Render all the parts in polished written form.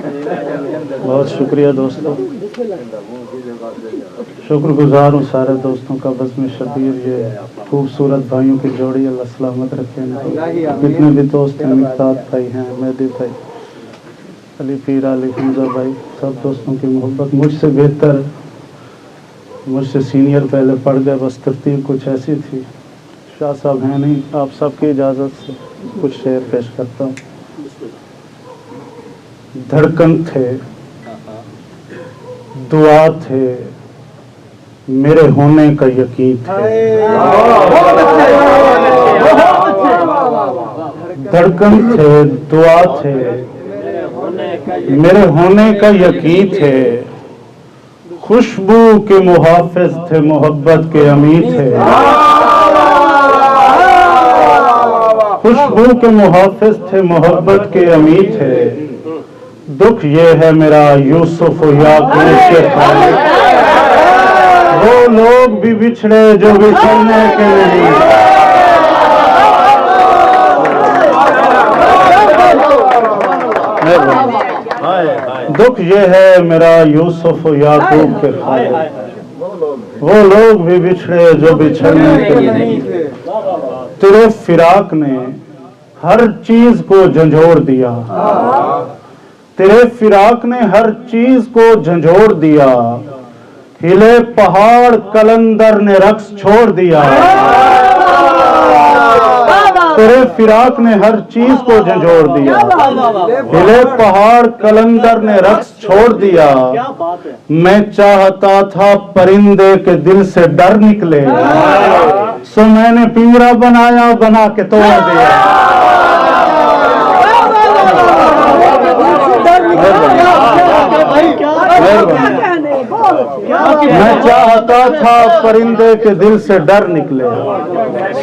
बहुत शुक्रिया दोस्तों, शुक्रगुजार हूँ सारे दोस्तों का। बज़्म शबीर, ये खूबसूरत भाइयों की जोड़ी, अल्लाह सलामत रखे। जितने भी दोस्त हैं, मिक़दाद भाई हैं, मेहदी भाई, अली पीर, अली हमजा भाई, सब दोस्तों की मोहब्बत। मुझसे बेहतर, मुझसे सीनियर पहले पढ़ गए, बस तरतीब कुछ ऐसी थी। शाह साहब हैं नहीं, आप सबकी इजाज़त से कुछ शेर पेश करता हूँ। धड़कन थे, दुआ थे, मेरे होने का यकीन थे। धड़कन थे, दुआ थे, मेरे होने का यकीन थे। खुशबू के मुहाफिज थे, मोहब्बत के अमीर थे। खुशबू के मुहाफिज थे, मोहब्बत के अमीर थे। दुख ये है मेरा यूसुफ याकूब के खालिक, वो लोग भी बिछड़े जो बिछड़ने के नहीं। दुख ये है मेरा यूसुफ याकूब के खालिक, वो लोग भी बिछड़े जो बिछड़ने के नहीं। तेरे फिराक ने हर चीज को झंझोड़ दिया, तेरे फिराक ने हर चीज को झंझोड़ दिया। हिले पहाड़ कलंदर ने रक्स छोड़ दिया। तेरे फिराक ने हर चीज को झंझोड़ दिया। हिले पहाड़ कलंदर ने रक्स छोड़ दिया। मैं चाहता था परिंदे के दिल से डर निकले, सो मैंने पिंजरा बनाया, बना के तोड़ दिया। मैं चाहता था परिंदे के दिल से डर निकले,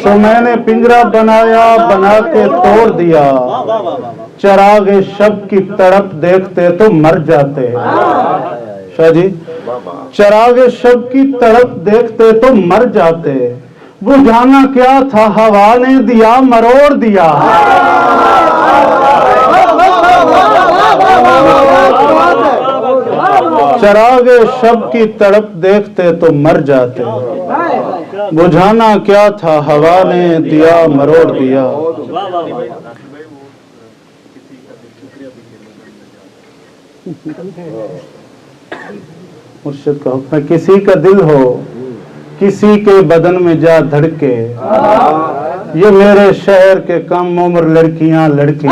सो मैंने पिंजरा बनाया, बना के तोड़ दिया। चरागे शब की तड़प देखते तो मर जाते। शाह जी, चरागे शब की तड़प देखते तो मर जाते। बुझाना क्या था, हवा ने दिया मरोड़ दिया। चरागे शब की तड़प देखते तो मर जाते। बुझाना क्या था, हवा ने दिया मरोड़ दिया। मुर्शिद का हुक्म है, किसी का दिल हो किसी के बदन में जा धड़के। ये मेरे शहर के कम उम्र लड़कियां लड़के।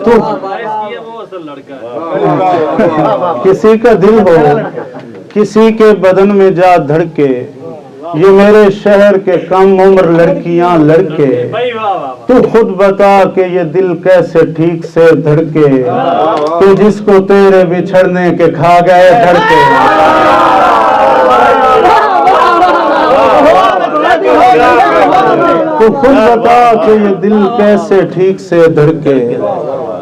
तो किसी का दिल हो किसी के बदन में जा धड़के। ये मेरे शहर के कम उम्र लड़कियां लड़के। तू खुद बता कि ये दिल कैसे ठीक से धड़के, तू जिसको तेरे बिछड़ने के खा गए धड़के। तू खुद बता कि ये दिल कैसे ठीक से धड़के,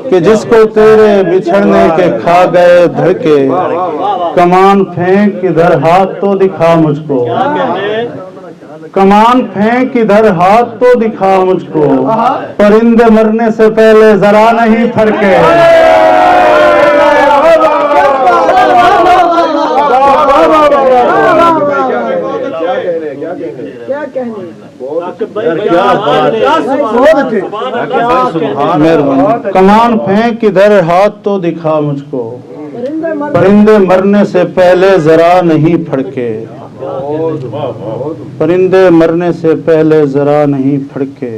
कि जिसको तेरे बिछड़ने के खा गए धड़के। कमान फेंक इधर हाथ तो दिखा मुझको, कमान फेंक इधर हाथ तो दिखा मुझको। परिंदे मरने से पहले जरा नहीं फड़के। कमान फेंक इधर हाथ तो दिखा मुझको। परिंदे मरने से पहले जरा नहीं फड़के। परिंदे मरने से पहले जरा नहीं फड़के।